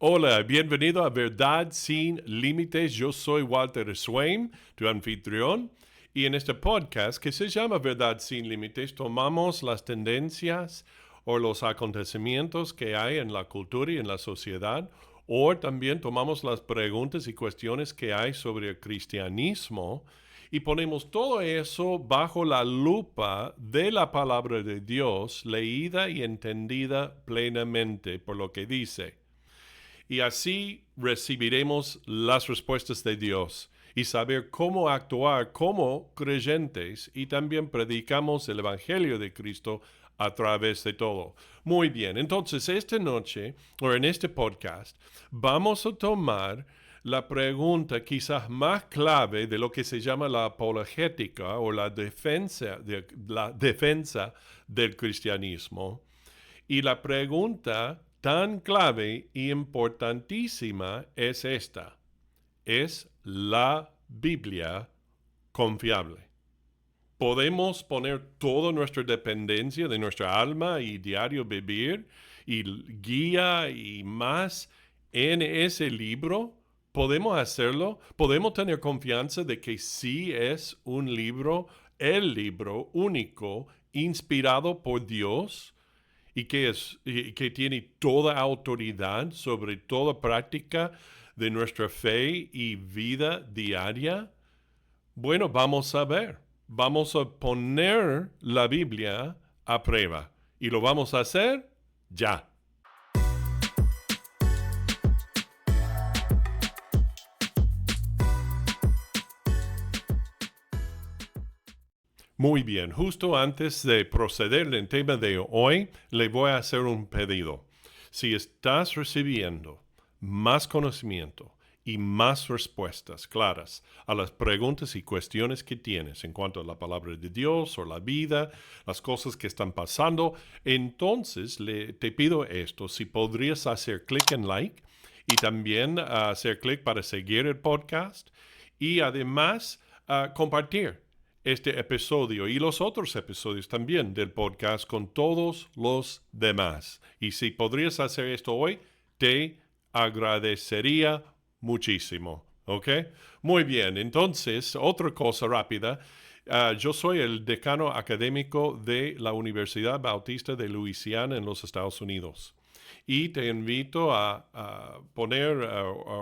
Hola, bienvenido a Verdad Sin Límites. Yo soy Walter Swain, tu anfitrión, y en este podcast que se llama Verdad Sin Límites tomamos las tendencias o los acontecimientos que hay en la cultura y en la sociedad, o también tomamos las preguntas y cuestiones que hay sobre el cristianismo y ponemos todo eso bajo la lupa de la palabra de Dios, leída y entendida plenamente por lo que dice. Y así recibiremos las respuestas de Dios y saber cómo actuar como creyentes y también predicamos el Evangelio de Cristo a través de todo. Muy bien, entonces esta noche o en este podcast vamos a tomar la pregunta quizás más clave de lo que se llama la apologética o la defensa del cristianismo. Y la pregunta tan clave y importantísima es esta: ¿es la Biblia confiable? ¿Podemos poner toda nuestra dependencia de nuestra alma y diario vivir y guía y más en ese libro? ¿Podemos hacerlo? ¿Podemos tener confianza de que sí es un libro, el libro único, inspirado por Dios? Y que tiene toda autoridad sobre toda práctica de nuestra fe y vida diaria? Bueno, vamos a ver. Vamos a poner la Biblia a prueba. ¿Y lo vamos a hacer? Ya. Muy bien, justo antes de proceder en el tema de hoy, le voy a hacer un pedido. Si estás recibiendo más conocimiento y más respuestas claras a las preguntas y cuestiones que tienes en cuanto a la palabra de Dios o la vida, las cosas que están pasando, entonces te pido esto: si podrías hacer clic en like y también hacer clic para seguir el podcast y además compartir este episodio y los otros episodios también del podcast con todos los demás. Y si podrías hacer esto hoy, te agradecería muchísimo. ¿Ok? Muy bien. Entonces, otra cosa rápida. Yo soy el decano académico de la Universidad Bautista de Luisiana en los Estados Unidos. Y te invito a poner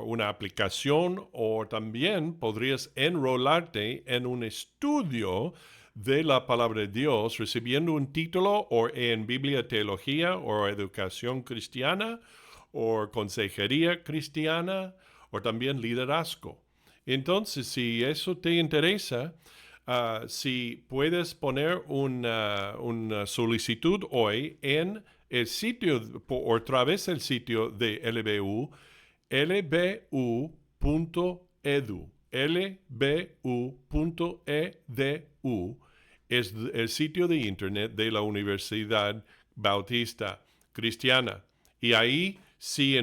una aplicación, o también podrías enrolarte en un estudio de la palabra de Dios recibiendo un título o en Biblia, Teología o Educación Cristiana o Consejería Cristiana o también Liderazgo. Entonces, si eso te interesa, si puedes poner una solicitud hoy en el sitio, o a través del sitio de LBU, lbu.edu. lbu.edu es el sitio de internet de la Universidad Bautista Cristiana. Y ahí, si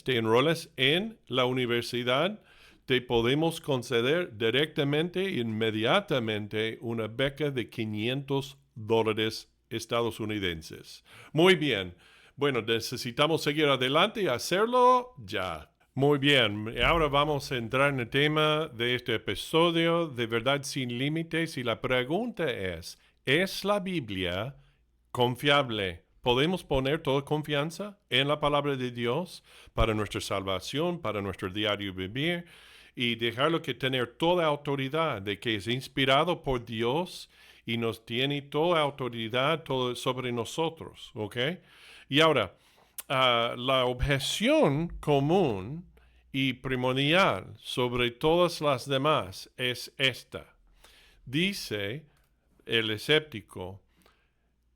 te enrolas en la universidad, te podemos conceder directamente, inmediatamente, una beca de $500 estadounidenses. Muy bien. Bueno, necesitamos seguir adelante y hacerlo ya. Muy bien, ahora vamos a entrar en el tema de este episodio de Verdad Sin Límites y la pregunta ¿es la Biblia confiable? ¿Podemos poner toda confianza en la palabra de Dios para nuestra salvación, para nuestro diario vivir y dejarlo que tener toda autoridad de que es inspirado por Dios y nos tiene toda autoridad sobre nosotros? ¿Ok? Y ahora, la objeción común y primordial sobre todas las demás es esta. Dice el escéptico: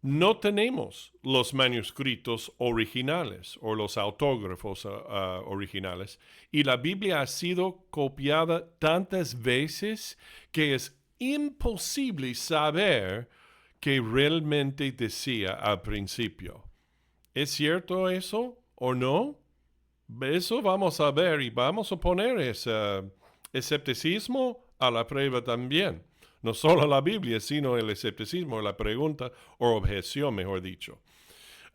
no tenemos los manuscritos originales o los autógrafos originales, y la Biblia ha sido copiada tantas veces que es imposible saber qué realmente decía al principio. ¿Es cierto eso o no? Eso vamos a ver y vamos a poner ese escepticismo a la prueba también. No solo la Biblia, sino el escepticismo, la pregunta o objeción, mejor dicho.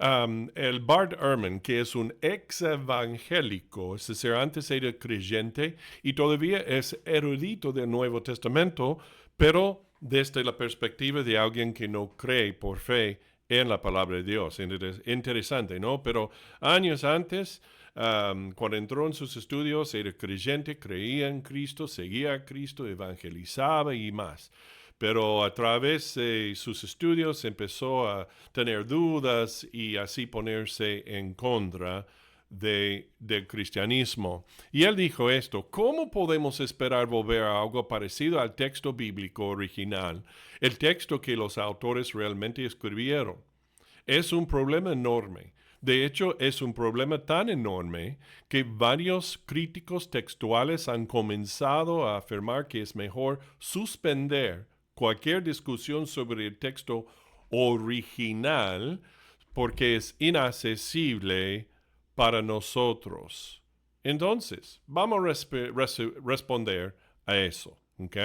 El Bart Ehrman, que es un ex evangélico, es decir, antes era creyente y todavía es erudito del Nuevo Testamento, pero desde la perspectiva de alguien que no cree por fe en la palabra de Dios. Interesante, ¿no? Pero años antes, cuando entró en sus estudios, era creyente, creía en Cristo, seguía a Cristo, evangelizaba y más. Pero a través de sus estudios empezó a tener dudas y así ponerse en contra del cristianismo. Y él dijo esto: ¿cómo podemos esperar volver a algo parecido al texto bíblico original, el texto que los autores realmente escribieron? Es un problema enorme. De hecho, es un problema tan enorme que varios críticos textuales han comenzado a afirmar que es mejor suspender cualquier discusión sobre el texto original porque es inaccesible para nosotros. Entonces, vamos a responder a eso, ¿ok?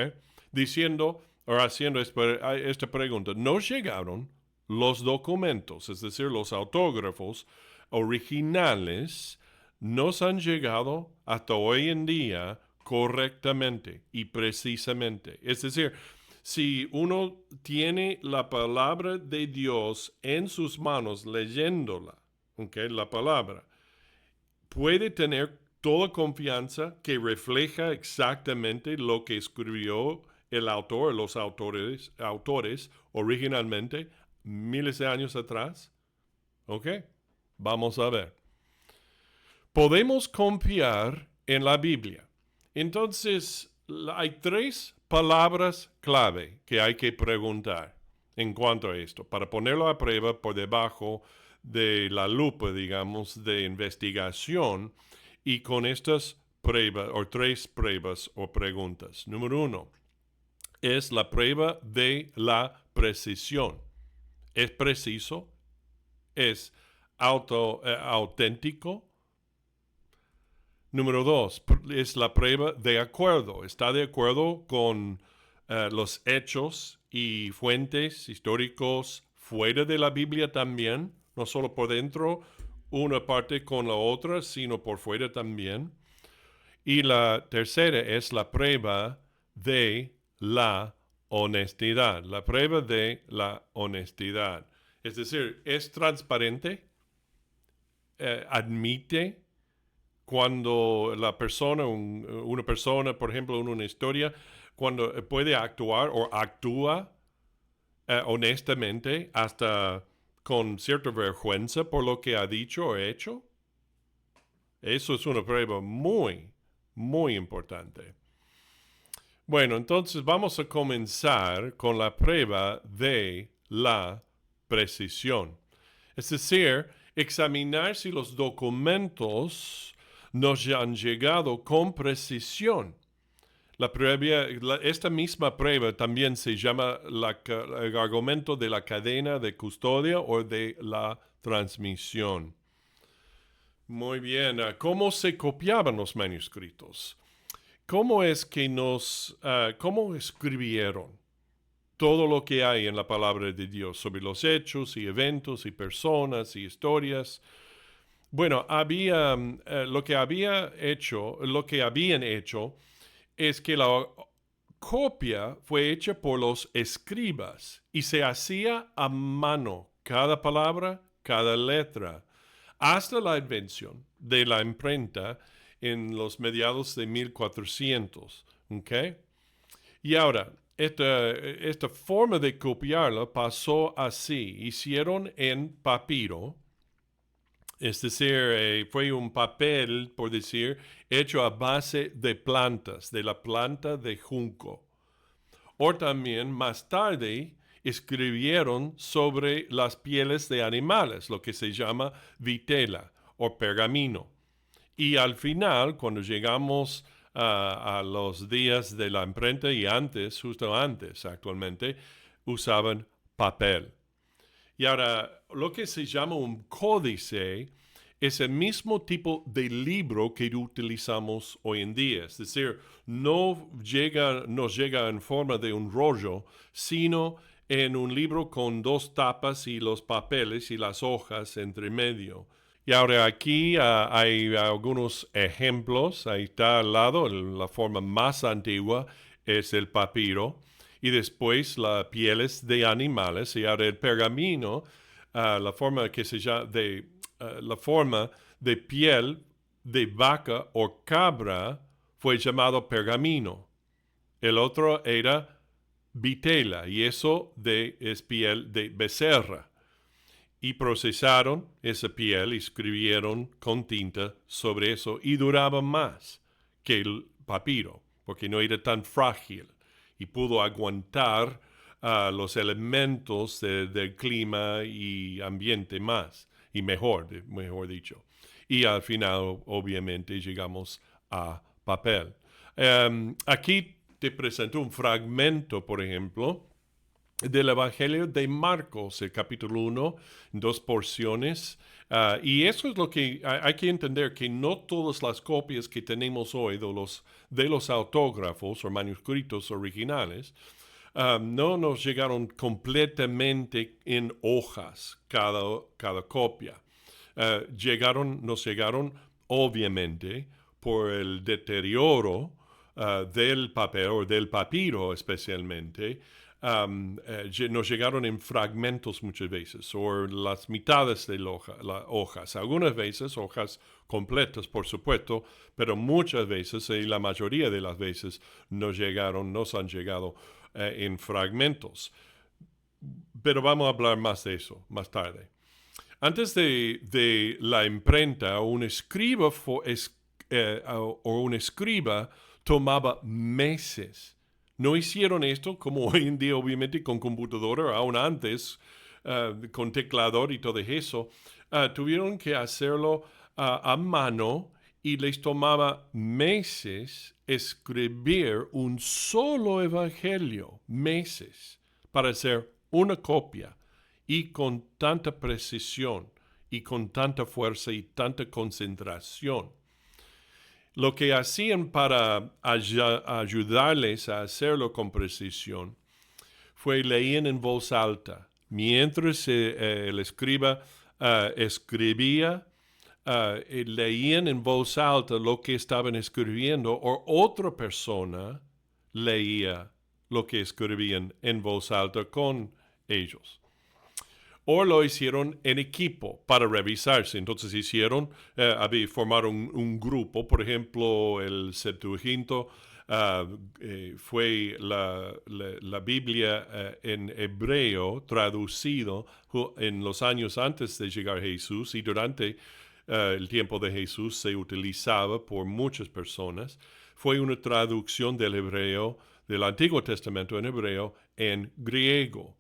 Diciendo o haciendo esta pregunta: ¿nos llegaron los documentos, es decir, los autógrafos originales, nos han llegado hasta hoy en día correctamente y precisamente? Es decir, si uno tiene la palabra de Dios en sus manos leyéndola, ¿okay? La palabra, puede tener toda confianza que refleja exactamente lo que escribió el autor, los autores originalmente, miles de años atrás. ¿Ok? Vamos a ver. Podemos confiar en la Biblia. Entonces, hay tres palabras clave que hay que preguntar en cuanto a esto, para ponerlo a prueba por debajo de la lupa, digamos, de investigación, y con estas pruebas, o tres pruebas o preguntas. Número uno, es la prueba de la precisión. ¿Es preciso? ¿Es auténtico? Número dos, es la prueba de acuerdo. ¿Está de acuerdo con los hechos y fuentes históricos fuera de la Biblia también? No solo por dentro, una parte con la otra, sino por fuera también. Y la tercera es la prueba de la honestidad. La prueba de la honestidad. Es decir, es transparente, admite cuando la persona, una persona, por ejemplo, en una historia, cuando puede actuar o actúa honestamente, hasta con cierta vergüenza por lo que ha dicho o hecho. Eso es una prueba muy, muy importante. Bueno, entonces vamos a comenzar con la prueba de la precisión. Es decir, examinar si los documentos nos han llegado con precisión. Esta misma prueba también se llama el argumento de la cadena de custodia o de la transmisión. Muy bien, ¿cómo se copiaban los manuscritos? ¿Cómo es que cómo escribieron todo lo que hay en la palabra de Dios sobre los hechos y eventos y personas y historias? Bueno, lo que habían hecho es que la copia fue hecha por los escribas y se hacía a mano cada palabra, cada letra, hasta la invención de la imprenta en los mediados de 1400. ¿Ok? Y ahora, esta forma de copiarla pasó así. Hicieron en papiro, es decir, fue un papel, por decir, hecho a base de plantas, de la planta de junco. O también más tarde escribieron sobre las pieles de animales, lo que se llama vitela o pergamino. Y al final, cuando llegamos a los días de la imprenta y antes, justo antes actualmente, usaban papel. Y ahora, lo que se llama un códice es el mismo tipo de libro que utilizamos hoy en día. Es decir, no nos llega en forma de un rollo, sino en un libro con dos tapas y los papeles y las hojas entre medio. Y ahora aquí hay algunos ejemplos. Ahí está al lado, la forma más antigua es el papiro. Y después las pieles de animales. Y ahora el pergamino, la forma que se llama la forma de piel de vaca o cabra fue llamado pergamino. El otro era vitela y eso es piel de becerra. Y procesaron esa piel y escribieron con tinta sobre eso y duraba más que el papiro porque no era tan frágil y pudo aguantar los elementos del clima y ambiente más y mejor dicho. Y al final, obviamente, llegamos a papel. Aquí te presento un fragmento, por ejemplo, del Evangelio de Marcos, el capítulo 1, dos porciones. Y eso es lo que hay que entender, que no todas las copias que tenemos hoy de los autógrafos o manuscritos originales no nos llegaron completamente en hojas cada copia. Nos llegaron obviamente por el deterioro del papel o del papiro especialmente. Nos llegaron en fragmentos muchas veces, o las mitades de las hojas. Algunas veces hojas completas, por supuesto, pero muchas veces, y la mayoría de las veces, nos han llegado en fragmentos. Pero vamos a hablar más de eso más tarde. Antes de la imprenta, un escriba o un escriba tomaba meses. No hicieron esto como hoy en día, obviamente, con computadora, aún antes, con teclador y todo eso. Tuvieron que hacerlo a mano y les tomaba meses escribir un solo evangelio, meses, para hacer una copia y con tanta precisión y con tanta fuerza y tanta concentración. Lo que hacían para ayudarles a hacerlo con precisión fue leían en voz alta. Mientras el escriba escribía, leían en voz alta lo que estaban escribiendo o otra persona leía lo que escribían en voz alta con ellos. O lo hicieron en equipo para revisarse. Entonces formaron un grupo. Por ejemplo, el Septuaginto fue la Biblia en hebreo traducido en los años antes de llegar Jesús y durante el tiempo de Jesús se utilizaba por muchas personas. Fue una traducción del hebreo, del Antiguo Testamento en hebreo, en griego.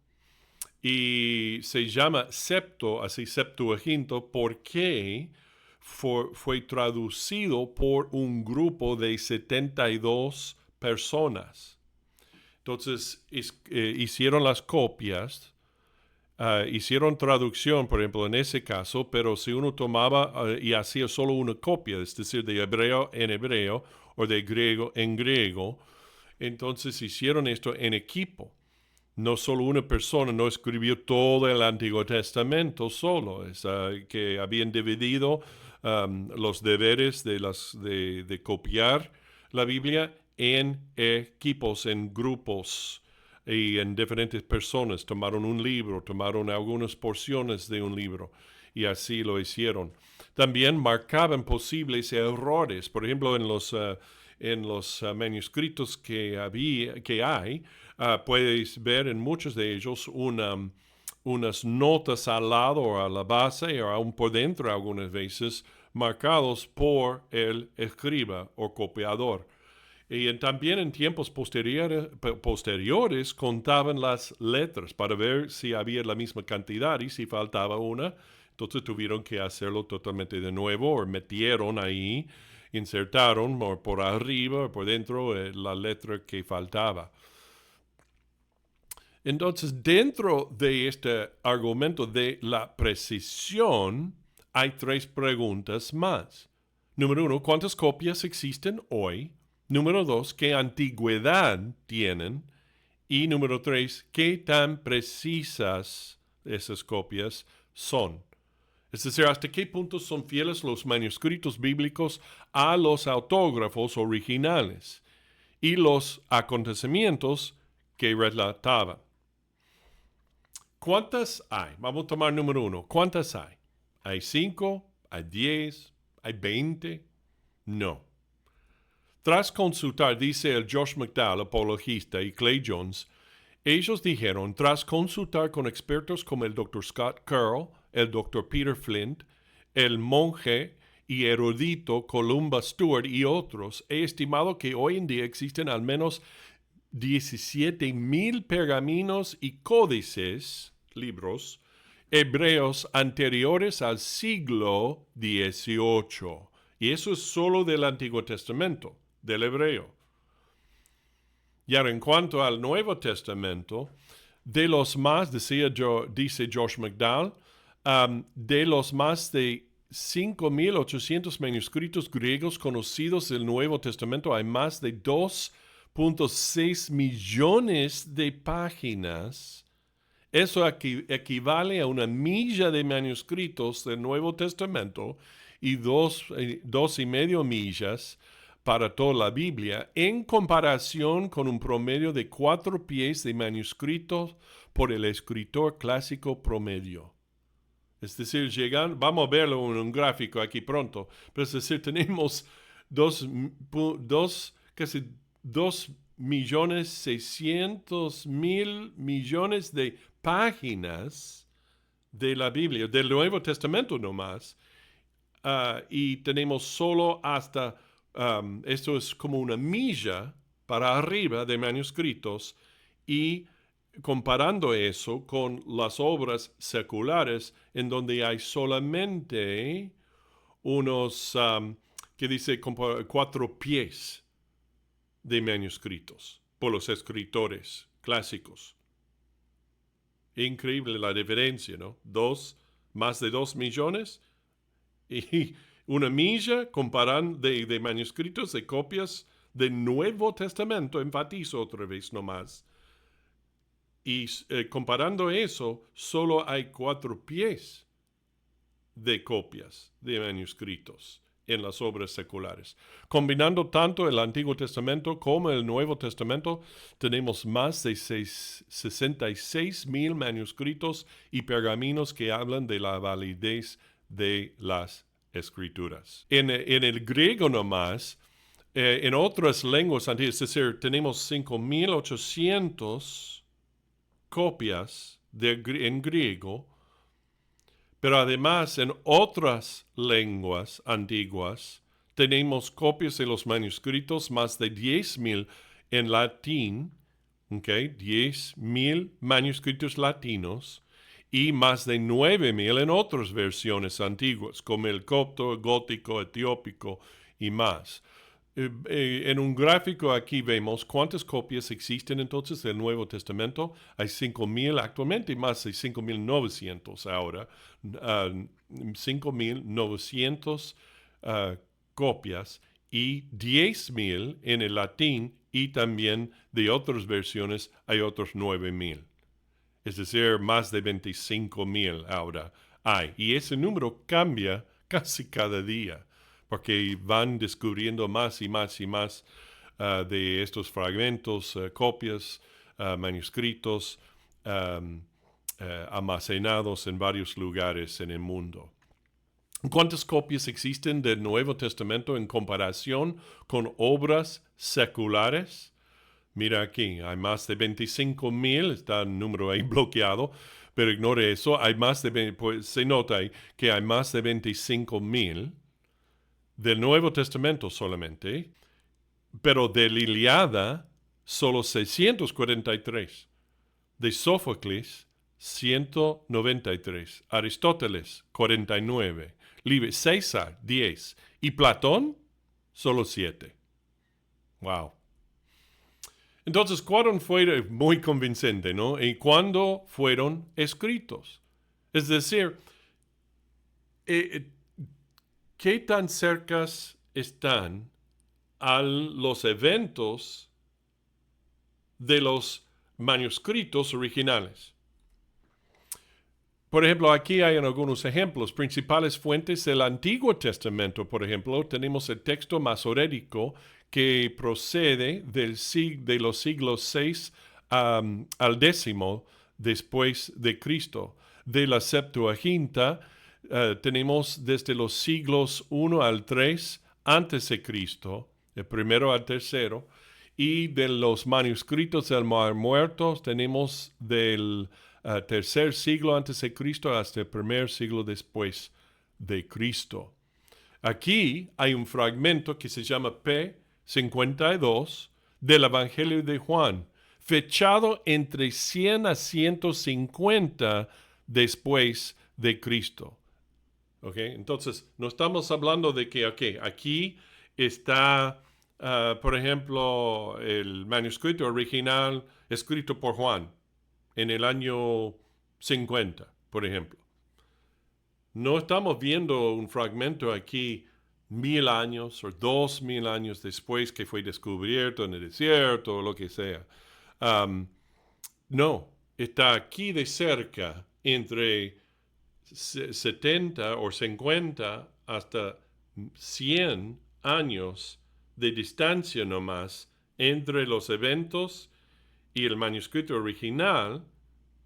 Y se llama Septuaginto porque fue traducido por un grupo de 72 personas. Entonces hicieron las copias, hicieron traducción, por ejemplo, en ese caso, pero si uno tomaba y hacía solo una copia, es decir, de hebreo en hebreo o de griego en griego, entonces hicieron esto en equipo. No solo una persona no escribió todo el Antiguo Testamento solo, que habían dividido los deberes de copiar la Biblia en equipos, en grupos y en diferentes personas. Tomaron un libro, tomaron algunas porciones de un libro y así lo hicieron. También marcaban posibles errores, por ejemplo, en los manuscritos que hay, puedes ver en muchos de ellos unas notas al lado o a la base o aún por dentro algunas veces marcados por el escriba o copiador. Y también en tiempos posteriores contaban las letras para ver si había la misma cantidad y si faltaba una. Entonces tuvieron que hacerlo totalmente de nuevo o metieron ahí, insertaron por arriba o por dentro la letra que faltaba. Entonces, dentro de este argumento de la precisión, hay tres preguntas más. Número 1, ¿cuántas copias existen hoy? Número 2, ¿qué antigüedad tienen? Y número 3, ¿qué tan precisas esas copias son? Es decir, ¿hasta qué punto son fieles los manuscritos bíblicos a los autógrafos originales y los acontecimientos que relataban? ¿Cuántas hay? Vamos a tomar número 1. ¿Cuántas hay? ¿Hay 5? ¿Hay 10? ¿Hay 20? No. Tras consultar, dice el Josh McDowell, apologista, y Clay Jones, ellos dijeron, tras consultar con expertos como el Dr. Scott Curl, el Dr. Peter Flint, el monje y erudito Columba Stewart y otros, he estimado que hoy en día existen al menos 17,000 pergaminos y códices, libros, hebreos anteriores al siglo XVIII. Y eso es solo del Antiguo Testamento, del hebreo. Y ahora, en cuanto al Nuevo Testamento, de los más, dice Josh McDowell, de los más de 5,800 manuscritos griegos conocidos del Nuevo Testamento, hay más de 2,6 millones de páginas. Eso equivale a una milla de manuscritos del Nuevo Testamento y 2,5 millas para toda la Biblia, en comparación con un promedio de 4 pies de manuscritos por el escritor clásico promedio. Es decir, vamos a verlo en un gráfico aquí pronto, pero es decir, tenemos casi 2,600,000 millones de páginas de la Biblia, del Nuevo Testamento nomás, y tenemos solo hasta, esto es como una milla para arriba de manuscritos, y comparando eso con las obras seculares en donde hay solamente unos, que dice 4 pies de manuscritos por los escritores clásicos. Increíble la diferencia, ¿no? Más de 2 millones y una milla comparando de manuscritos, de copias del Nuevo Testamento, enfatizo otra vez nomás. Y comparando eso, solo hay 4 pies de copias de manuscritos en las obras seculares. Combinando tanto el Antiguo Testamento como el Nuevo Testamento, tenemos más de 66,000 manuscritos y pergaminos que hablan de la validez de las Escrituras. En el griego nomás, en otras lenguas antiguas, es decir, tenemos 5,800 copias en griego, pero además en otras lenguas antiguas tenemos copias de los manuscritos, más de 10,000 en latín, 10,000 manuscritos latinos, y más de 9,000 en otras versiones antiguas, como el copto, el gótico, etiópico y más. En un gráfico aquí vemos cuántas copias existen entonces del Nuevo Testamento. Hay 5,000 actualmente y más de 5,900 ahora. 5,900 copias y 10,000 en el latín, y también de otras versiones hay otros 9,000. Es decir, más de 25,000 ahora hay. Y ese número cambia casi cada día, porque van descubriendo más y más y más de estos fragmentos, copias, manuscritos almacenados en varios lugares en el mundo. ¿Cuántas copias existen del Nuevo Testamento en comparación con obras seculares? Mira aquí, hay más de 25,000, está el número ahí bloqueado, pero ignore eso, pues se nota ahí que hay más de 25,000 del Nuevo Testamento solamente, pero de la Ilíada solo 643, de Sófocles 193, Aristóteles 49, César 10 y Platón solo 7. Wow. Entonces, ¿cuándo fue muy convincente, no? ¿Y cuándo fueron escritos? Es decir, ¿qué tan cercas están a los eventos de los manuscritos originales. Por ejemplo, aquí hay algunos ejemplos. Principales fuentes del Antiguo Testamento, por ejemplo, tenemos el texto masorético que procede de los siglos 6 al 10 después de Cristo. De la Septuaginta tenemos desde los siglos 1 al 3 antes de Cristo, el primero al tercero, y de los manuscritos del Mar Muerto tenemos del tercer siglo antes de Cristo hasta el primer siglo después de Cristo. Aquí hay un fragmento que se llama P52 del Evangelio de Juan, fechado entre 100 a 150 después de Cristo. ¿Okay? Entonces, no estamos hablando de que, aquí está, por ejemplo, el manuscrito original escrito por Juan en el año 50, por ejemplo. No estamos viendo un fragmento aquí 1000 años o 2000 años después que fue descubierto en el desierto o lo que sea. No, está aquí de cerca entre 70 o 50 hasta 100 años de distancia nomás entre los eventos y el manuscrito original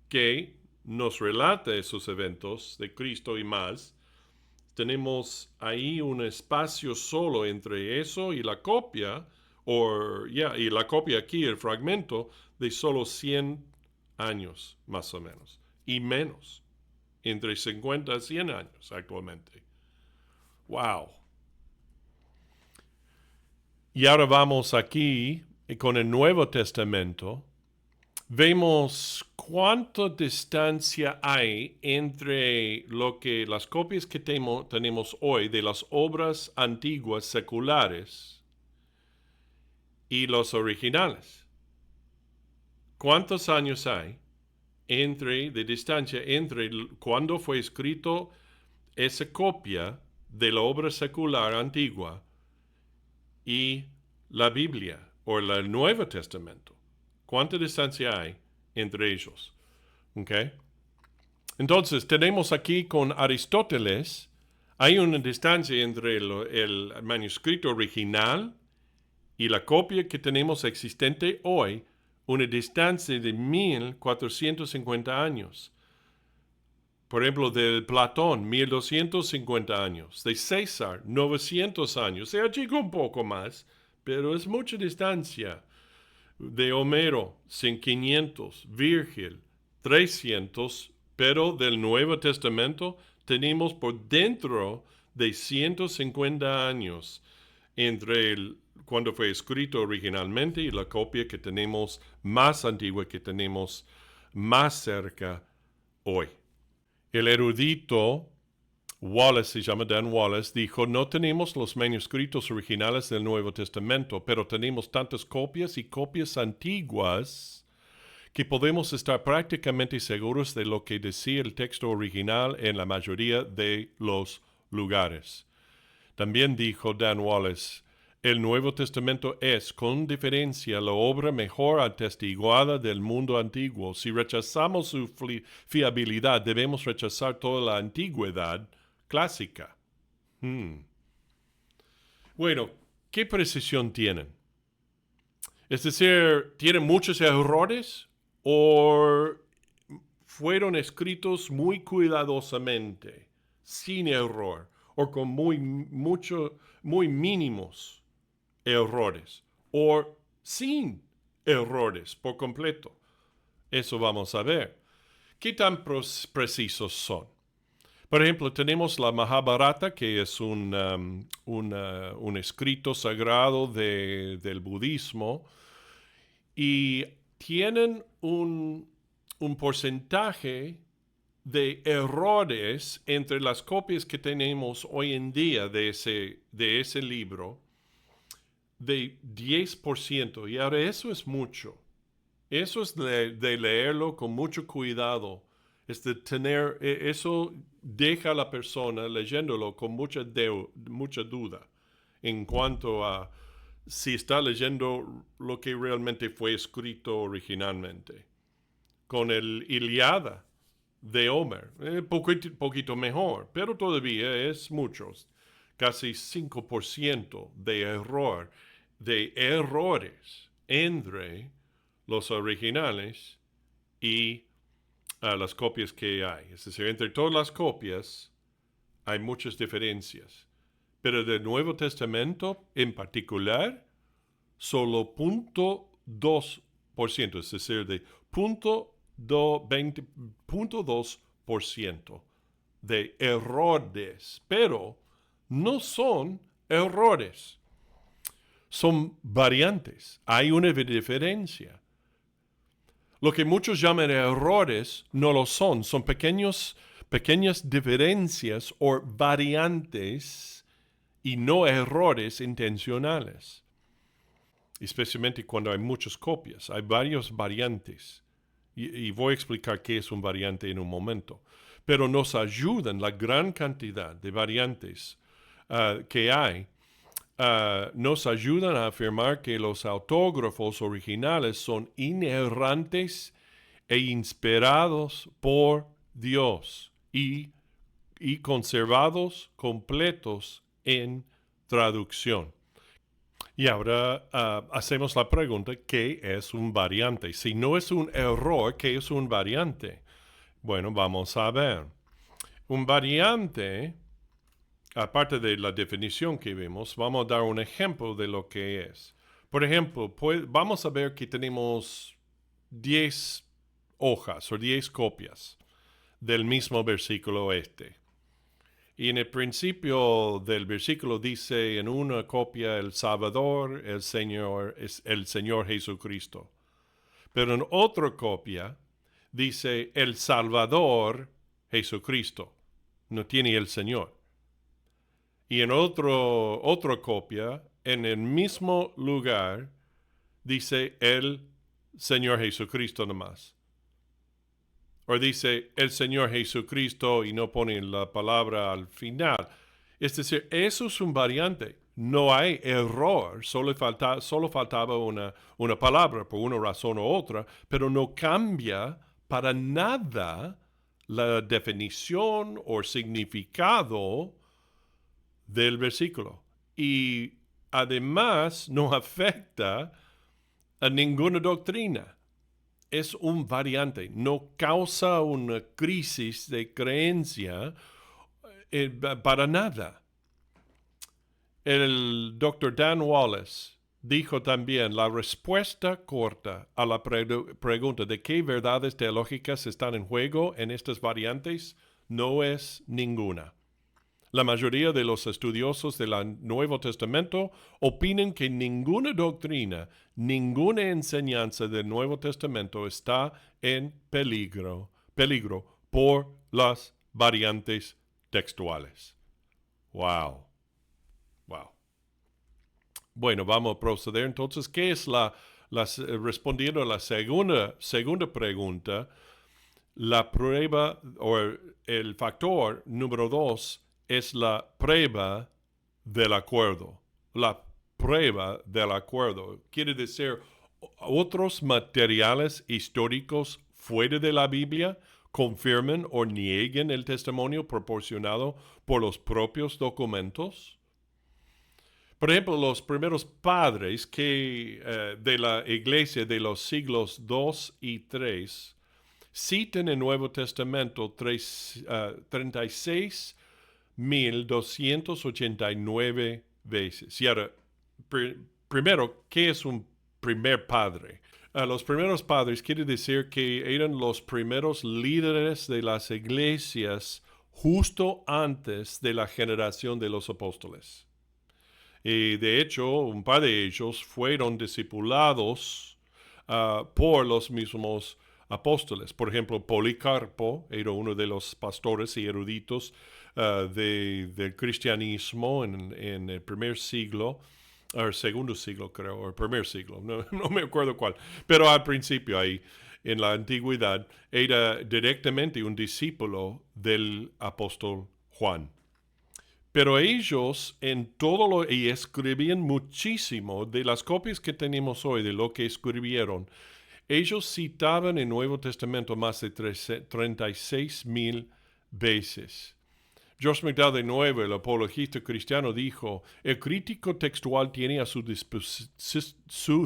que nos relata esos eventos de Cristo y más. Tenemos ahí un espacio solo entre eso y la copia, y la copia aquí, el fragmento, de solo 100 años más o menos, y menos, entre 50 y 100 años actualmente. ¡Wow! Y ahora vamos aquí con el Nuevo Testamento. Vemos cuánta distancia hay entre las copias que tenemos hoy de las obras antiguas seculares y los originales. ¿Cuántos años hay de distancia entre cuando fue escrito esa copia de la obra secular antigua y la Biblia o el Nuevo Testamento? ¿Cuánta distancia hay entre ellos? ¿Okay? Entonces, tenemos aquí con Aristóteles, hay una distancia entre el manuscrito original y la copia que tenemos existente hoy, una distancia de 1450 años. Por ejemplo, de Platón, 1250 años. De César, 900 años. Se achicó un poco más, pero es mucha distancia. De Homero, 500, Virgil, 300, pero del Nuevo Testamento tenemos por dentro de 150 años entre cuando fue escrito originalmente y la copia que tenemos más antigua, que tenemos más cerca hoy. El erudito Wallace, se llama Dan Wallace, dijo: no tenemos los manuscritos originales del Nuevo Testamento, pero tenemos tantas copias y copias antiguas que podemos estar prácticamente seguros de lo que decía el texto original en la mayoría de los lugares. También dijo Dan Wallace: el Nuevo Testamento es, con diferencia, la obra mejor atestiguada del mundo antiguo. Si rechazamos su fiabilidad, debemos rechazar toda la antigüedad clásica. Bueno, ¿qué precisión tienen? Es decir, ¿tienen muchos errores o fueron escritos muy cuidadosamente, sin error, o con muy mínimos errores, o sin errores por completo? Eso vamos a ver. ¿Qué tan precisos son? Por ejemplo, tenemos la Mahabharata, que es un escrito sagrado del budismo, y tienen un porcentaje de errores entre las copias que tenemos hoy en día de ese libro de 10%. Y ahora eso es mucho. Eso es de leerlo con mucho cuidado. Es de tener, eso deja a la persona leyéndolo con mucha duda en cuanto a si está leyendo lo que realmente fue escrito originalmente. Con el Iliada de Homer, poquito mejor, pero todavía es muchos, casi 5% de errores entre los originales y las copias que hay. Es decir, entre todas las copias hay muchas diferencias. Pero del Nuevo Testamento en particular, solo 0.2%, es decir, de 0.2% de errores, pero no son errores, son variantes. Hay una diferencia. Lo que muchos llaman errores no lo son, son pequeñas diferencias o variantes y no errores intencionales. Especialmente cuando hay muchas copias, hay varias variantes. Y voy a explicar qué es un variante en un momento. Pero nos ayudan la gran cantidad de variantes que hay. Nos ayudan a afirmar que los autógrafos originales son inerrantes e inspirados por Dios y conservados completos en traducción. Y ahora hacemos la pregunta, ¿qué es un variante? Si no es un error, ¿qué es un variante? Bueno, vamos a ver. Un variante, aparte de la definición que vimos, vamos a dar un ejemplo de lo que es. Por ejemplo, vamos a ver que tenemos 10 hojas o 10 copias del mismo versículo este. Y en el principio del versículo dice en una copia el Salvador, el Señor, es el Señor Jesucristo. Pero en otra copia dice el Salvador Jesucristo. No tiene el Señor. Y en otra copia, en el mismo lugar, dice el Señor Jesucristo nomás. O dice el Señor Jesucristo y no pone la palabra al final. Es decir, eso es un variante. No hay error, solo faltaba una palabra por una razón u otra, pero no cambia para nada la definición o significado del versículo. Y además no afecta a ninguna doctrina. Es un variante, no causa una crisis de creencia para nada. El Dr. Dan Wallace dijo también, la respuesta corta a la pregunta de qué verdades teológicas están en juego en estas variantes no es ninguna. La mayoría de los estudiosos del Nuevo Testamento opinan que ninguna doctrina, ninguna enseñanza del Nuevo Testamento está en peligro por las variantes textuales. Wow. Bueno, vamos a proceder entonces. ¿Qué es respondiendo a la segunda pregunta? La prueba o el factor número 2 es la prueba del acuerdo. La prueba del acuerdo. Quiere decir, otros materiales históricos fuera de la Biblia confirman o nieguen el testimonio proporcionado por los propios documentos. Por ejemplo, los primeros padres de la iglesia de los siglos II y III citan en el Nuevo Testamento 36.289 veces. Y ahora, primero, ¿qué es un primer padre? Los primeros padres quiere decir que eran los primeros líderes de las iglesias justo antes de la generación de los apóstoles. Y de hecho, un par de ellos fueron discipulados por los mismos apóstoles. Por ejemplo, Policarpo era uno de los pastores y eruditos del cristianismo en el primer siglo, o el segundo siglo creo, o el primer siglo, no me acuerdo cuál, pero al principio ahí, en la antigüedad, era directamente un discípulo del apóstol Juan. Pero ellos y escribían muchísimo de las copias que tenemos hoy, de lo que escribieron. Ellos citaban el Nuevo Testamento más de 36,000 veces. George McDowell de nuevo, el apologista cristiano, dijo, el crítico textual tiene a su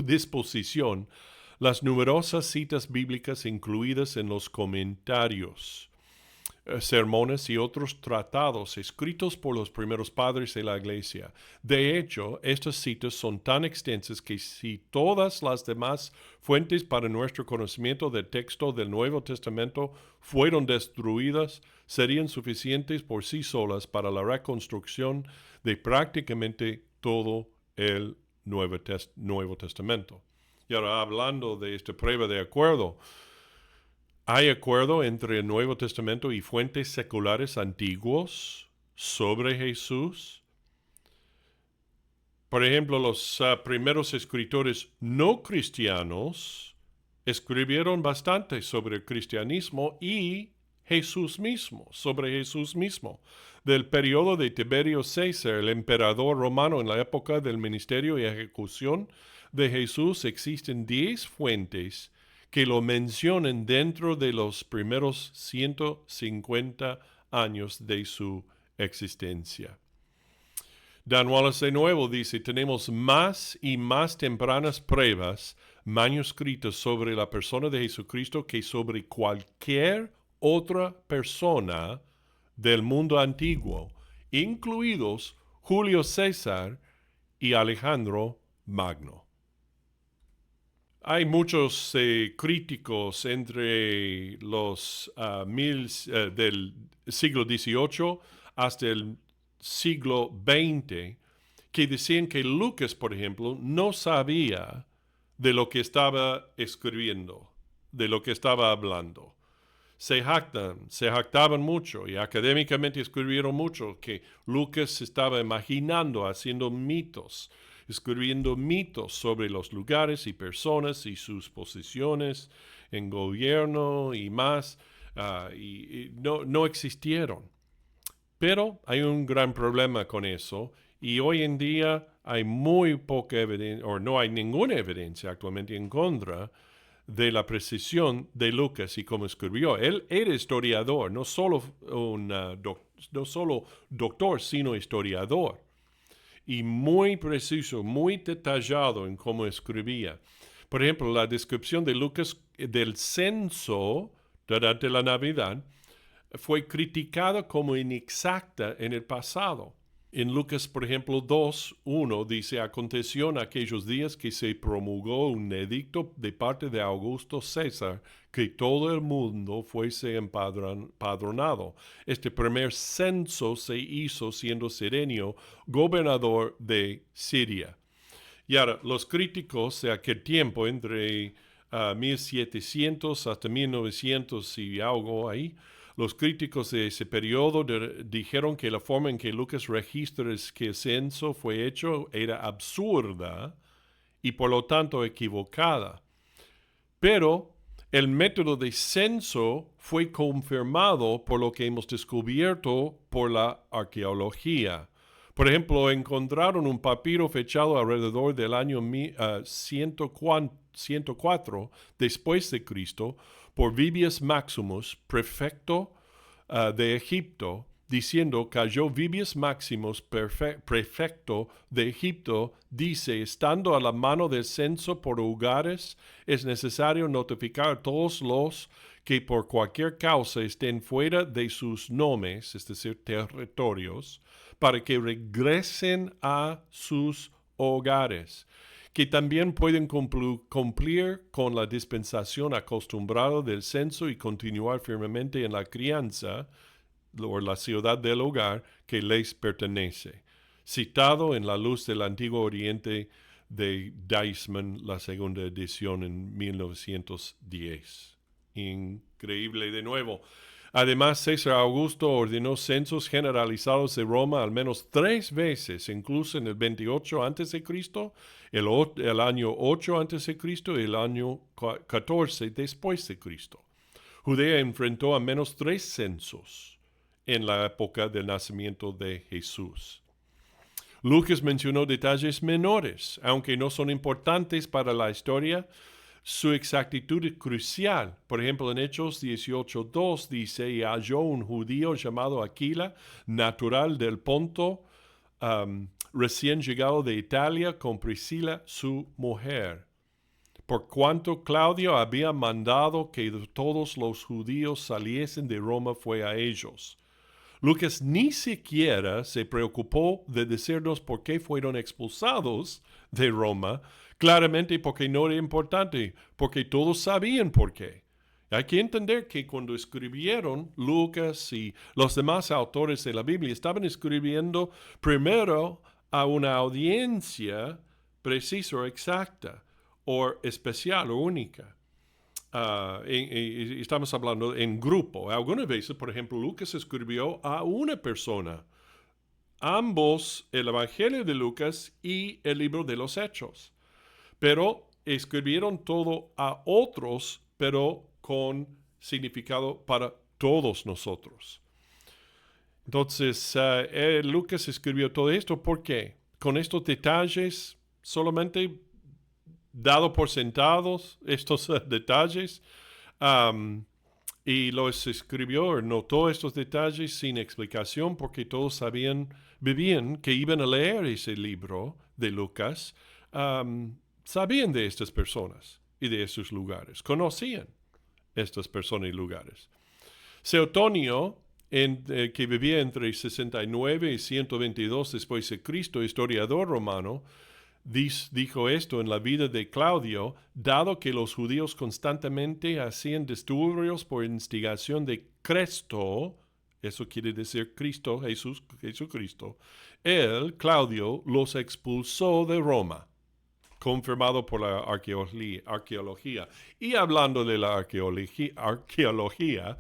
disposición las numerosas citas bíblicas incluidas en los comentarios, sermones y otros tratados escritos por los primeros padres de la Iglesia. De hecho, estas citas son tan extensas que si todas las demás fuentes para nuestro conocimiento del texto del Nuevo Testamento fueron destruidas, serían suficientes por sí solas para la reconstrucción de prácticamente todo el Nuevo Testamento. Y ahora hablando de esta prueba de acuerdo, ¿hay acuerdo entre el Nuevo Testamento y fuentes seculares antiguos sobre Jesús? Por ejemplo, los primeros escritores no cristianos escribieron bastante sobre el cristianismo y sobre Jesús mismo. Del periodo de Tiberio César, el emperador romano en la época del ministerio y ejecución de Jesús, existen 10 fuentes que lo mencionen dentro de los primeros 150 años de su existencia. Dan Wallace de nuevo dice, tenemos más y más tempranas pruebas manuscritas sobre la persona de Jesucristo que sobre cualquier otra persona del mundo antiguo, incluidos Julio César y Alejandro Magno. Hay muchos críticos entre los del siglo XVIII hasta el siglo XX que decían que Lucas, por ejemplo, no sabía de lo que estaba escribiendo, de lo que estaba hablando. Se jactaban mucho y académicamente escribieron mucho que Lucas estaba imaginando, haciendo mitos, escribiendo mitos sobre los lugares y personas y sus posiciones en gobierno y más, y no existieron. Pero hay un gran problema con eso y hoy en día hay muy poca evidencia, o no hay ninguna evidencia actualmente en contra de la precisión de Lucas y cómo escribió. Él era historiador, no solo doctor, sino historiador. Y muy preciso, muy detallado en cómo escribía. Por ejemplo, la descripción de Lucas del censo durante la Navidad fue criticada como inexacta en el pasado. En Lucas, por ejemplo, 2:1 dice, aconteció en aquellos días que se promulgó un edicto de parte de Augusto César que todo el mundo fuese empadronado. Este primer censo se hizo siendo Cirenio gobernador de Siria. Y ahora, los críticos de aquel tiempo, entre 1700 hasta 1900 y algo ahí, los críticos de ese periodo dijeron que la forma en que Lucas registra que el censo fue hecho era absurda y por lo tanto equivocada. Pero el método de censo fue confirmado por lo que hemos descubierto por la arqueología. Por ejemplo, encontraron un papiro fechado alrededor del año 104 después de Cristo por Vibius Maximus, prefecto de Egipto, diciendo, cayó Vibius Maximus, prefecto de Egipto, dice, estando a la mano del censo por hogares, es necesario notificar a todos los que por cualquier causa estén fuera de sus nomes, es decir, territorios, para que regresen a sus hogares, que también pueden cumplir con la dispensación acostumbrada del censo y continuar firmemente en la crianza o la ciudad del hogar que les pertenece. Citado en La Luz del Antiguo Oriente de Deisman, la segunda edición en 1910. Increíble de nuevo. Además, César Augusto ordenó censos generalizados de Roma al menos 3 veces, incluso en el 28 a.C., el año 8 a.C. y el año 14 después de Cristo. Judea enfrentó al menos 3 censos en la época del nacimiento de Jesús. Lucas mencionó detalles menores, aunque no son importantes para la historia. Su exactitud es crucial. Por ejemplo, en Hechos 18:2 dice, y halló un judío llamado Aquila, natural del Ponto, recién llegado de Italia, con Priscila, su mujer. Por cuanto Claudio había mandado que todos los judíos saliesen de Roma, fue a ellos. Lucas ni siquiera se preocupó de decirnos por qué fueron expulsados de Roma, claramente porque no era importante, porque todos sabían por qué. Hay que entender que cuando escribieron Lucas y los demás autores de la Biblia, estaban escribiendo primero a una audiencia precisa o exacta, o especial o única. Estamos hablando en grupo. Algunas veces, por ejemplo, Lucas escribió a una persona. Ambos, el Evangelio de Lucas y el libro de los Hechos. Pero escribieron todo a otros, pero con significado para todos nosotros. Entonces, Lucas escribió todo esto. ¿Por qué? Con estos detalles solamente dado por sentados estos detalles, y los escribió, notó estos detalles sin explicación porque todos vivían que iban a leer ese libro de Lucas, sabían de estas personas y de estos lugares, conocían estas personas y lugares. Seotonio, que vivía entre 69 y 122 después de Cristo, historiador romano, dijo esto en la vida de Claudio, dado que los judíos constantemente hacían disturbios por instigación de Cristo, eso quiere decir Cristo, Jesucristo, él, Claudio, los expulsó de Roma, confirmado por la arqueología. Y hablando de la arqueología,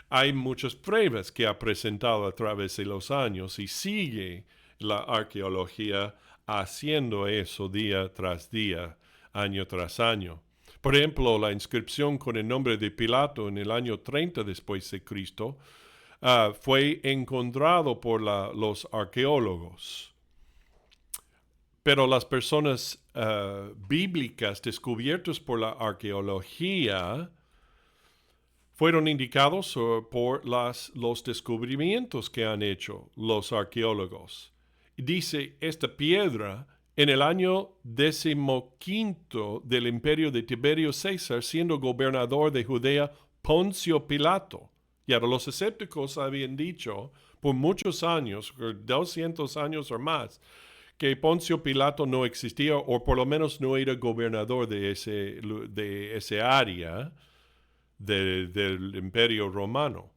hay muchas pruebas que ha presentado a través de los años y sigue la arqueología haciendo eso día tras día, año tras año. Por ejemplo, la inscripción con el nombre de Pilato en el año 30 después de Cristo fue encontrado por los arqueólogos. Pero las personas bíblicas descubiertas por la arqueología fueron indicados por los descubrimientos que han hecho los arqueólogos. Dice, esta piedra, en el año 15 del imperio de Tiberio César, siendo gobernador de Judea, Poncio Pilato. Y ahora los escépticos habían dicho por muchos años, 200 años o más, que Poncio Pilato no existía, o por lo menos no era gobernador de ese área del imperio romano.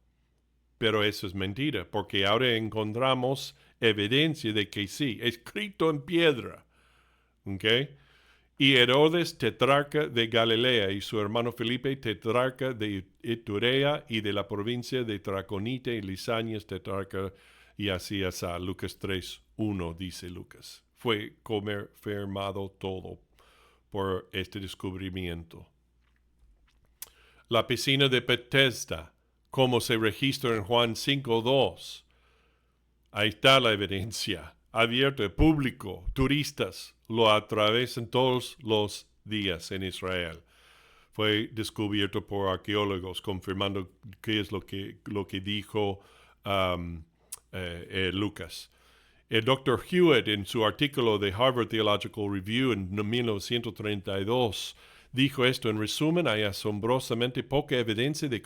Pero eso es mentira, porque ahora encontramos evidencia de que sí, escrito en piedra. ¿Ok? Y Herodes, tetrarca de Galilea, y su hermano Felipe, tetrarca de Iturea y de la provincia de Traconite, y Lisanias, tetrarca, y así Lucas 3:1 dice Lucas. Fue confirmado todo por este descubrimiento. La piscina de Bethesda, como se registra en Juan 5:2. Ahí está la evidencia, abierto, público, turistas lo atravesan todos los días en Israel. Fue descubierto por arqueólogos, confirmando qué es lo que dijo Lucas. El Dr. Hewitt, en su artículo de Harvard Theological Review en 1932, dijo esto: en resumen, hay asombrosamente poca evidencia de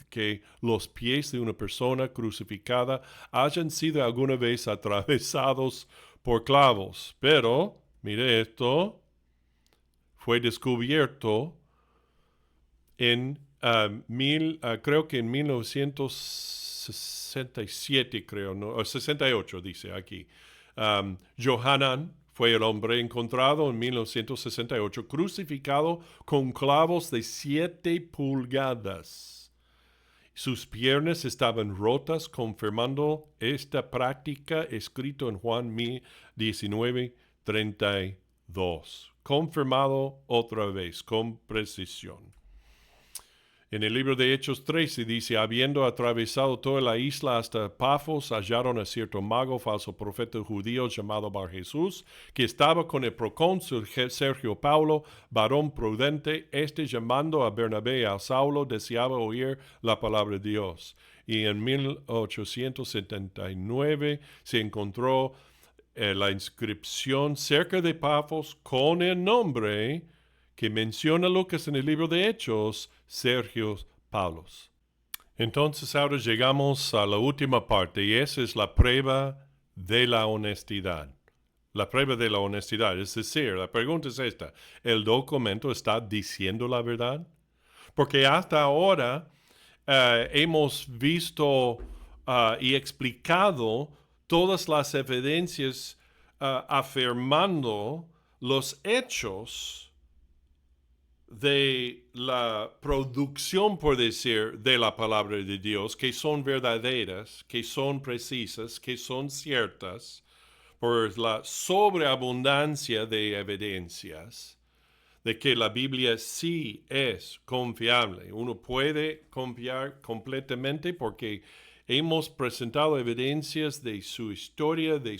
que los pies de una persona crucificada hayan sido alguna vez atravesados por clavos. Pero, mire esto, fue descubierto creo que en 1967, o 68 dice aquí. Johanan fue el hombre encontrado en 1968 crucificado con clavos de 7 pulgadas. Sus piernas estaban rotas, confirmando esta práctica escrito en Juan 19:32. Confirmado otra vez, con precisión. En el libro de Hechos 13 dice, habiendo atravesado toda la isla hasta Pafos, hallaron a cierto mago, falso profeta judío llamado Bar Jesús, que estaba con el procónsul Sergio Paulo, varón prudente. Este, llamando a Bernabé y a Saulo, deseaba oír la palabra de Dios. Y en 1879 se encontró la inscripción cerca de Pafos con el nombre que menciona Lucas en el libro de Hechos, Sergio Paulos. Entonces ahora llegamos a la última parte y esa es la prueba de la honestidad. La prueba de la honestidad, es decir, la pregunta es esta, ¿el documento está diciendo la verdad? Porque hasta ahora hemos visto y explicado todas las evidencias afirmando los hechos de la producción, por decir, de la palabra de Dios, que son verdaderas, que son precisas, que son ciertas, por la sobreabundancia de evidencias de que la Biblia sí es confiable. Uno puede confiar completamente porque hemos presentado evidencias de su historia, de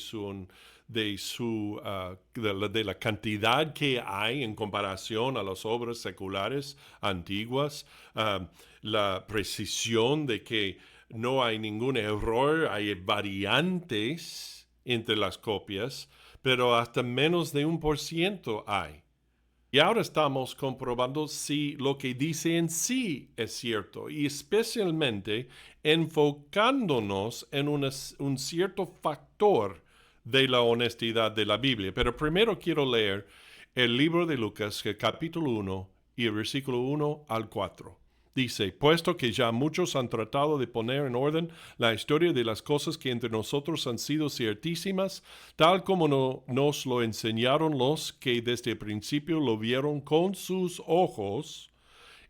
la cantidad que hay en comparación a las obras seculares antiguas, la precisión de que no hay ningún error, hay variantes entre las copias, pero hasta menos de 1% hay. Y ahora estamos comprobando si lo que dice en sí es cierto, y especialmente enfocándonos en un cierto factor de la honestidad de la Biblia. Pero primero quiero leer el libro de Lucas, capítulo 1, y el versículo 1 al 4. Dice, puesto que ya muchos han tratado de poner en orden la historia de las cosas que entre nosotros han sido ciertísimas, tal como nos lo enseñaron los que desde el principio lo vieron con sus ojos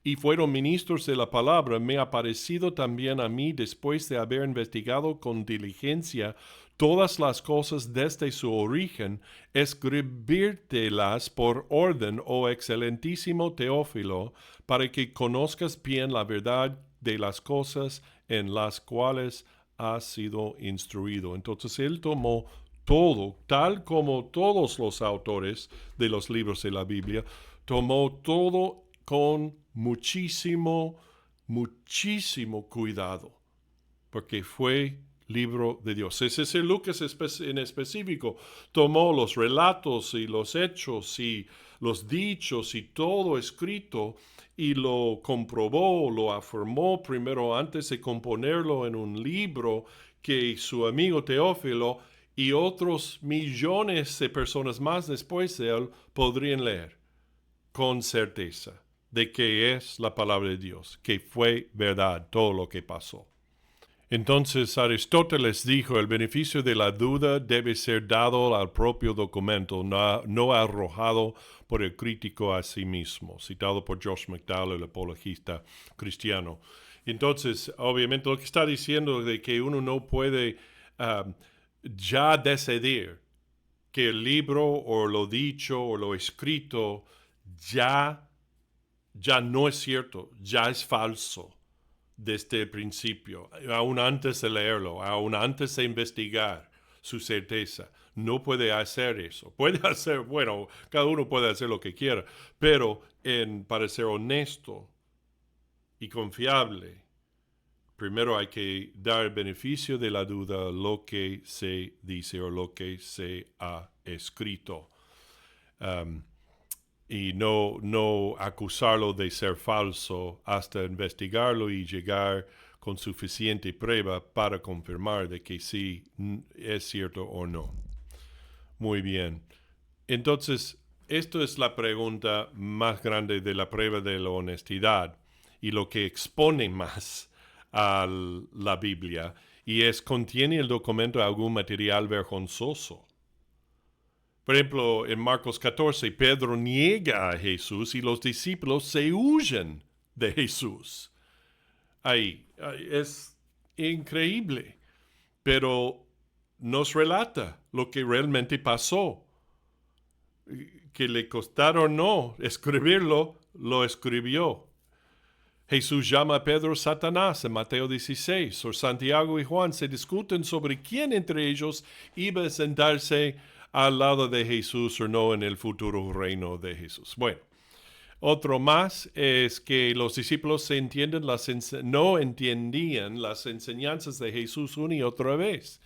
y fueron ministros de la palabra, me ha parecido también a mí, después de haber investigado con diligencia todas las cosas desde su origen, escribírtelas por orden, oh excelentísimo Teófilo, para que conozcas bien la verdad de las cosas en las cuales has sido instruido. Entonces él tomó todo, tal como todos los autores de los libros de la Biblia, tomó todo con muchísimo cuidado, porque fue libro de Dios. Ese es el Lucas en específico. Tomó los relatos y los hechos y los dichos y todo escrito y lo comprobó, lo afirmó primero antes de componerlo en un libro que su amigo Teófilo y otros millones de personas más después de él podrían leer con certeza de que es la palabra de Dios, que fue verdad todo lo que pasó. Entonces Aristóteles dijo, el beneficio de la duda debe ser dado al propio documento, no arrojado por el crítico a sí mismo, citado por Josh McDowell, el apologista cristiano. Entonces, obviamente lo que está diciendo de que uno no puede ya decidir que el libro o lo dicho o lo escrito ya no es cierto, ya es falso desde el principio, aún antes de leerlo, aún antes de investigar su certeza. No puede hacer eso. Puede hacer, bueno, cada uno puede hacer lo que quiera, pero para ser honesto y confiable, primero hay que dar el beneficio de la duda a lo que se dice o lo que se ha escrito. Y no acusarlo de ser falso hasta investigarlo y llegar con suficiente prueba para confirmar de que sí es cierto o no. Muy bien. Entonces, esto es la pregunta más grande de la prueba de la honestidad y lo que expone más a la Biblia, y es, ¿contiene el documento algún material vergonzoso? Por ejemplo, en Marcos 14, Pedro niega a Jesús y los discípulos se huyen de Jesús. Ahí es increíble, pero nos relata lo que realmente pasó. Que le costara o no escribirlo, lo escribió. Jesús llama a Pedro Satanás en Mateo 16, o Santiago y Juan se discuten sobre quién entre ellos iba a sentarse al lado de Jesús o no en el futuro reino de Jesús. Bueno, otro más es que los discípulos no entendían las enseñanzas de Jesús una y otra vez.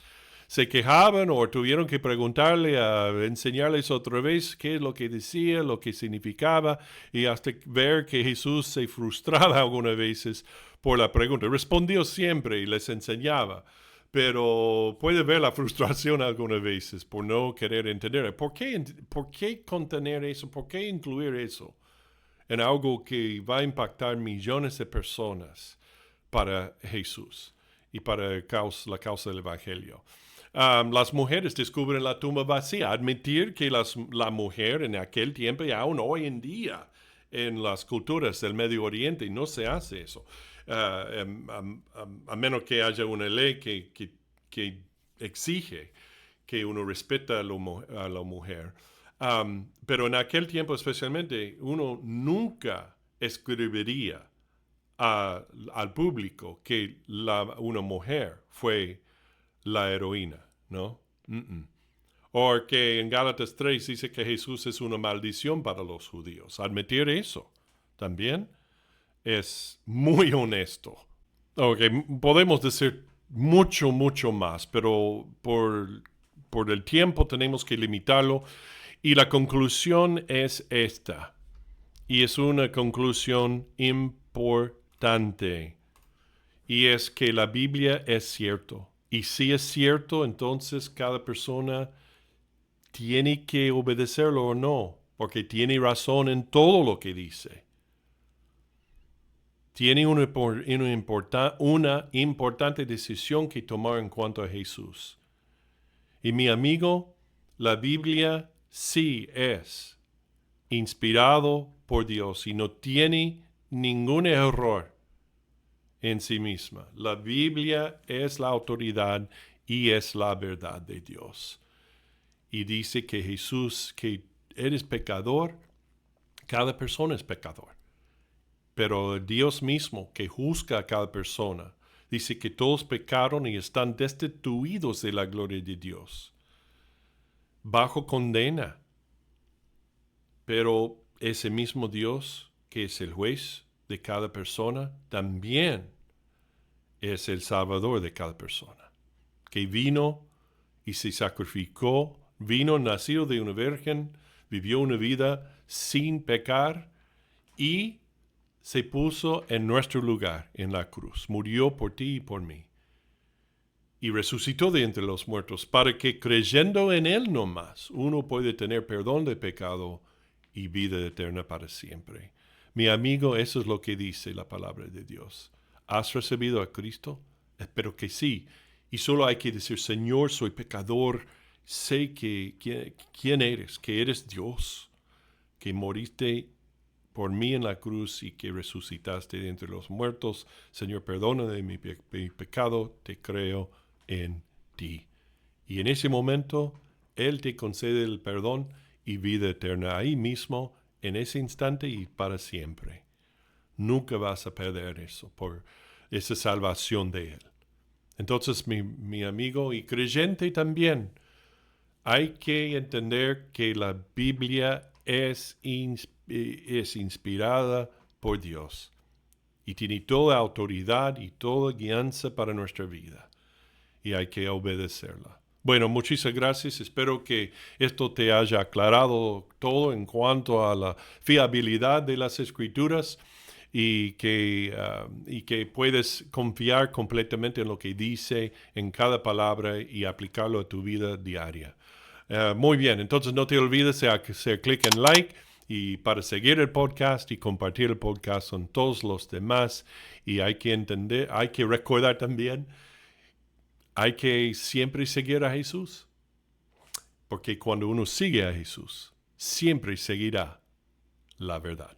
Se quejaban o tuvieron que preguntarle, enseñarles otra vez qué es lo que decía, lo que significaba, y hasta ver que Jesús se frustraba algunas veces por la pregunta. Respondió siempre y les enseñaba, pero puede ver la frustración algunas veces por no querer entender. ¿Por qué contener eso? ¿Por qué incluir eso en algo que va a impactar millones de personas para Jesús y para la causa del Evangelio? Las mujeres descubren la tumba vacía. Admitir que la mujer en aquel tiempo y aún hoy en día en las culturas del Medio Oriente no se hace eso. A menos que haya una ley que exige que uno respete a la mujer. Pero en aquel tiempo especialmente uno nunca escribiría al público que una mujer fue la heroína, ¿no? O que en Gálatas 3 dice que Jesús es una maldición para los judíos. Admitir eso también es muy honesto. Podemos decir mucho, mucho más, pero por el tiempo tenemos que limitarlo. Y la conclusión es esta. Y es una conclusión importante. Y es que la Biblia es cierto. Y si es cierto, entonces cada persona tiene que obedecerlo o no, porque tiene razón en todo lo que dice. Tiene una importante decisión que tomar en cuanto a Jesús. Y mi amigo, la Biblia sí es inspirado por Dios y no tiene ningún error en sí misma. La Biblia es la autoridad y es la verdad de Dios. Y dice que Jesús, que eres pecador, cada persona es pecador. Pero Dios mismo, que juzga a cada persona, dice que todos pecaron y están destituidos de la gloria de Dios, bajo condena. Pero ese mismo Dios, que es el juez de cada persona, también es el Salvador de cada persona, que vino y se sacrificó, vino nacido de una virgen, vivió una vida sin pecar y se puso en nuestro lugar en la cruz, murió por ti y por mí, y resucitó de entre los muertos, para que creyendo en Él nomás, uno puede tener perdón de pecado y vida eterna para siempre. Mi amigo, eso es lo que dice la palabra de Dios. ¿Has recibido a Cristo? Espero que sí. Y solo hay que decir, Señor, soy pecador, sé quién eres, que eres Dios, que moriste por mí en la cruz y que resucitaste de entre los muertos. Señor, perdóname mi pecado, te creo en ti. Y en ese momento, Él te concede el perdón y vida eterna ahí mismo, en ese instante y para siempre. Nunca vas a perder eso por esa salvación de Él. Entonces, mi amigo y creyente también, hay que entender que la Biblia es inspirada por Dios y tiene toda autoridad y toda guianza para nuestra vida. Y hay que obedecerla. Bueno, muchas gracias. Espero que esto te haya aclarado todo en cuanto a la fiabilidad de las Escrituras y que puedes confiar completamente en lo que dice en cada palabra y aplicarlo a tu vida diaria. Muy bien, entonces no te olvides de hacer clic en like y para seguir el podcast y compartir el podcast con todos los demás. Y hay que recordar también, hay que siempre seguir a Jesús, porque cuando uno sigue a Jesús, siempre seguirá la verdad.